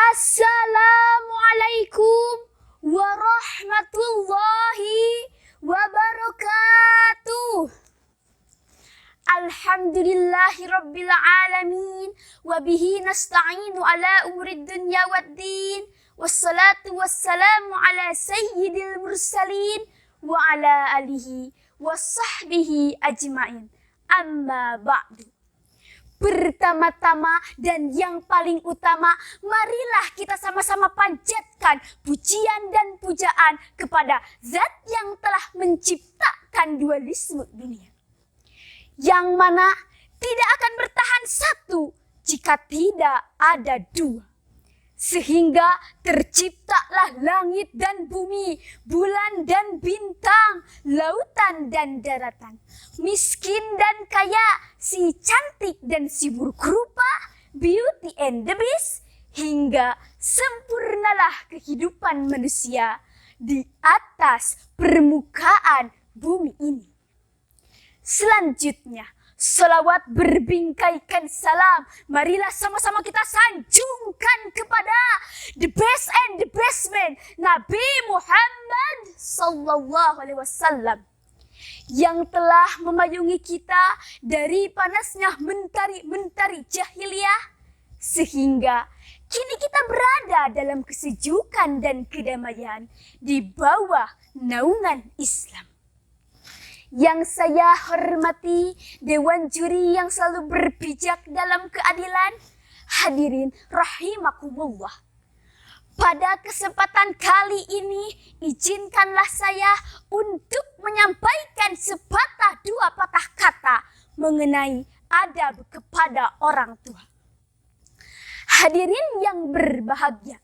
Assalamualaikum warahmatullahi wabarakatuh. Alhamdulillahi rabbil alamin. Wabihi nasta'inu ala umurid dunya waddin. Wassalatu wassalamu ala sayyidil mursalin. Wa ala alihi wa sahbihi ajma'in. Amma ba'du. Pertama-tama dan yang paling utama, marilah kita sama-sama panjatkan pujian dan pujaan kepada Zat yang telah menciptakan dualisme dunia, yang mana tidak akan bertahan satu jika tidak ada dua. Sehingga terciptalah langit dan bumi, bulan dan bintang, lautan dan daratan, miskin dan kaya, si cantik dan si buruk rupa, beauty and the beast, hingga sempurnalah kehidupan manusia di atas permukaan bumi ini. Selanjutnya, salawat berbingkaikan salam, marilah sama-sama kita sanjungkan kepada the best and the best man, Nabi Muhammad sallallahu alaihi wasallam, yang telah memayungi kita dari panasnya mentari-mentari jahiliyah, sehingga kini kita berada dalam kesejukan dan kedamaian di bawah naungan Islam. Yang saya hormati Dewan Juri yang selalu berpijak dalam keadilan, hadirin rahimakumullah. Pada kesempatan kali ini, izinkanlah saya untuk menyampaikan sepatah dua patah kata mengenai adab kepada orang tua. Hadirin yang berbahagia,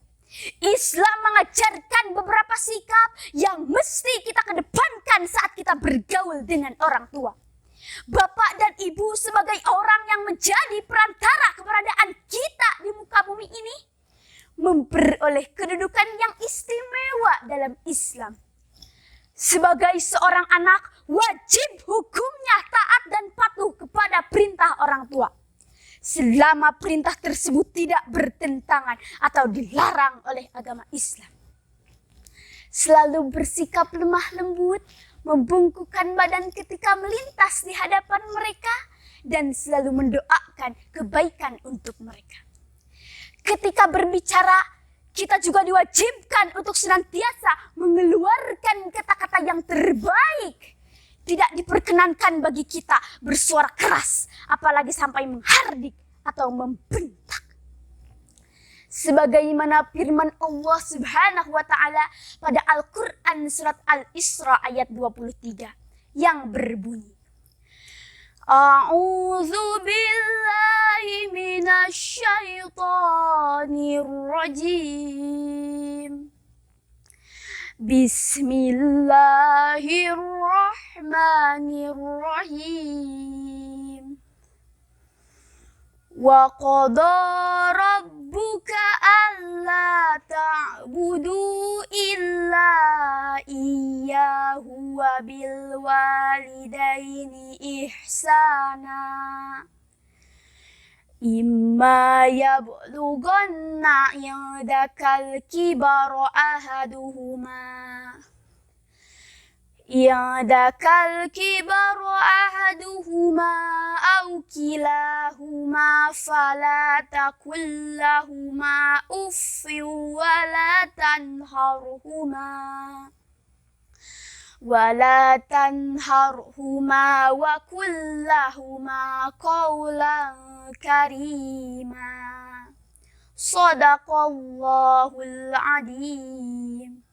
Islam mengajarkan beberapa sikap yang mesti kita kedepankan saat kita bergaul dengan orang tua. Bapak dan ibu sebagai orang yang menjadi perantara keberadaan kita di muka bumi ini, memperoleh kedudukan yang istimewa dalam Islam. Sebagai seorang anak, wajib hukumnya taat dan patuh kepada perintah orang tua, selama perintah tersebut tidak bertentangan atau dilarang oleh agama Islam. Selalu bersikap lemah lembut, membungkukkan badan ketika melintas di hadapan mereka, dan selalu mendoakan kebaikan untuk mereka. Ketika berbicara, kita juga diwajibkan untuk senantiasa mengeluarkan kata-kata yang terbaik. Tidak diperkenankan bagi kita bersuara keras, apalagi sampai menghardik atau membentak. Sebagaimana firman Allah Subhanahu wa taala pada Al-Qur'an surat Al-Isra ayat 23 yang berbunyi, A'udzu billahi minasy syaithanir rajim. Bismillahirrahmanirrahim. Wa qada rabbuka alla ta'budu illa iyyahu wa bil walidaini ihsana. Imma yablughanna 'indakal kibara ahaduhuma aw kilahuma fala taqul lahuma uffin wala tanharhuma wa qul lahuma qawlan karima. Shadaqallahul adzim.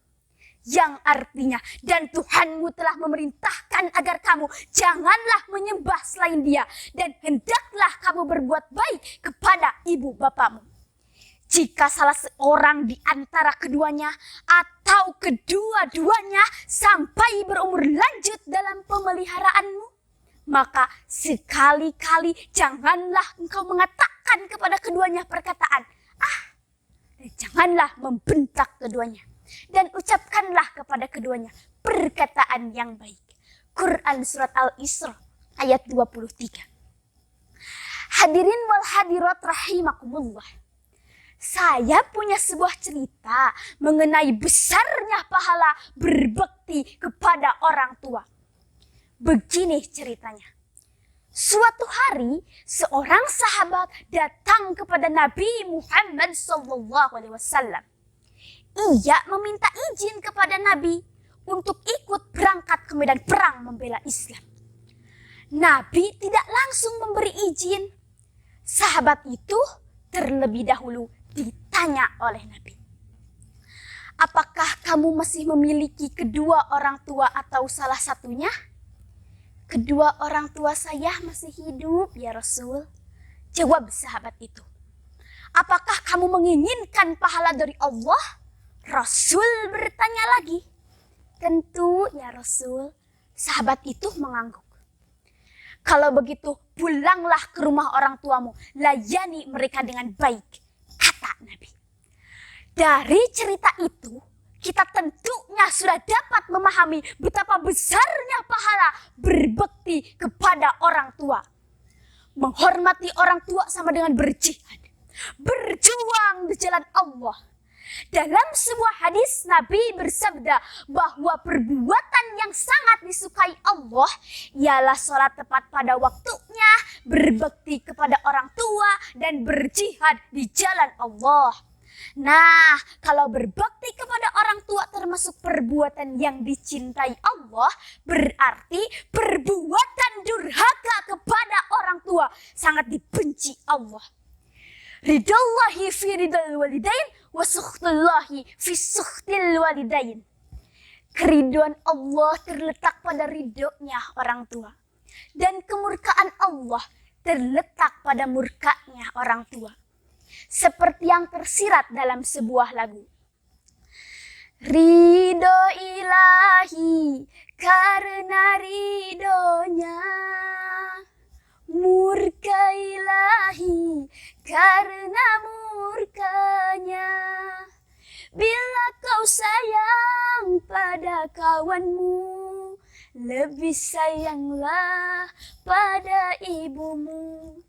Yang artinya, dan Tuhanmu telah memerintahkan agar kamu janganlah menyembah selain Dia, dan hendaklah kamu berbuat baik kepada ibu bapamu. Jika salah seorang di antara keduanya atau kedua-duanya sampai berumur lanjut dalam pemeliharaanmu, maka sekali-kali janganlah engkau mengatakan kepada keduanya perkataan dan janganlah membentak keduanya. Dan ucapkanlah kepada keduanya perkataan yang baik. Quran surat Al-Isra ayat 23. Hadirin wal hadirat rahimakumullah. Saya punya sebuah cerita mengenai besarnya pahala berbakti kepada orang tua. Begini ceritanya. Suatu hari, seorang sahabat datang kepada Nabi Muhammad SAW. Ia meminta izin kepada Nabi untuk ikut berangkat ke medan perang membela Islam. Nabi tidak langsung memberi izin. Sahabat itu terlebih dahulu ditanya oleh Nabi, apakah kamu masih memiliki kedua orang tua atau salah satunya? Kedua orang tua saya masih hidup ya Rasul, jawab sahabat itu. Apakah kamu menginginkan pahala dari Allah? Rasul bertanya lagi. Tentu ya Rasul, sahabat itu mengangguk. Kalau begitu pulanglah ke rumah orang tuamu, layani mereka dengan baik, kata Nabi. Dari cerita itu, kita tentunya sudah dapat memahami betapa besarnya pahala berbakti kepada orang tua. Menghormati orang tua sama dengan berjihad, berjuang di jalan Allah. Dalam sebuah hadis Nabi bersabda bahwa perbuatan yang sangat disukai Allah ialah sholat tepat pada waktunya, berbakti kepada orang tua, dan berjihad di jalan Allah. Nah, kalau berbakti kepada orang tua termasuk perbuatan yang dicintai Allah, berarti perbuatan durhaka kepada orang tua sangat dibenci Allah. Ridallahi fi ridal walidain wa sukhtullahi fi sukhtil walidain. Keriduan Allah terletak pada ridhonya orang tua, dan kemurkaan Allah terletak pada murkanya orang tua. Seperti yang tersirat dalam sebuah lagu. Ridho ilahi karena ridhonya, murka ilahi karena murkanya. Bila kau sayang pada kawanmu, lebih sayanglah pada ibumu.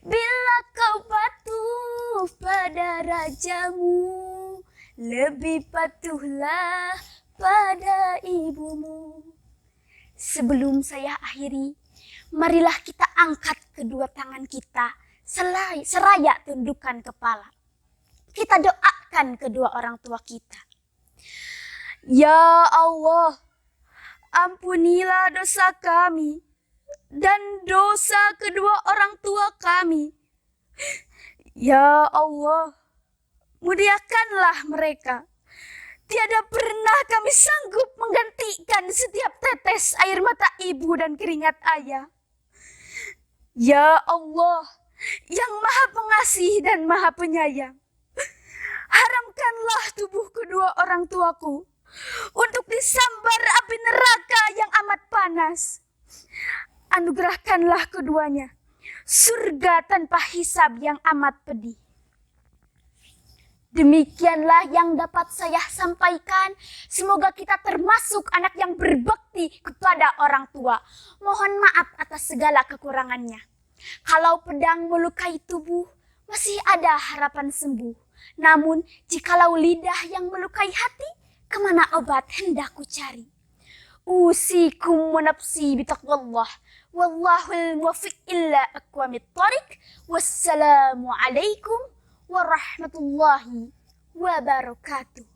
Bila kau patuh pada rajamu, lebih patuhlah pada ibumu. Sebelum saya akhiri, marilah kita angkat kedua tangan kita seraya tundukkan kepala. Kita doakan kedua orang tua kita. Ya Allah, ampunilah dosa kami dan dosa kedua orang tua kami. Ya Allah, muliakanlah mereka. Tiada pernah kami sanggup menggantikan setiap tetes air mata ibu dan keringat ayah. Ya Allah, yang maha pengasih dan maha penyayang, haramkanlah tubuh kedua orang tuaku untuk disambar api neraka yang amat panas. Anugerahkanlah keduanya surga tanpa hisab yang amat pedih. Demikianlah yang dapat saya sampaikan. Semoga kita termasuk anak yang berbakti kepada orang tua. Mohon maaf atas segala kekurangannya. Kalau pedang melukai tubuh, masih ada harapan sembuh. Namun, jikalau lidah yang melukai hati, kemana obat hendak ku cari? Usikum wa nafsi bitaqwallah. Wallahul muwaffiq illa aqwamit thariq. Wassalamu alaikum warahmatullahi wabarakatuh.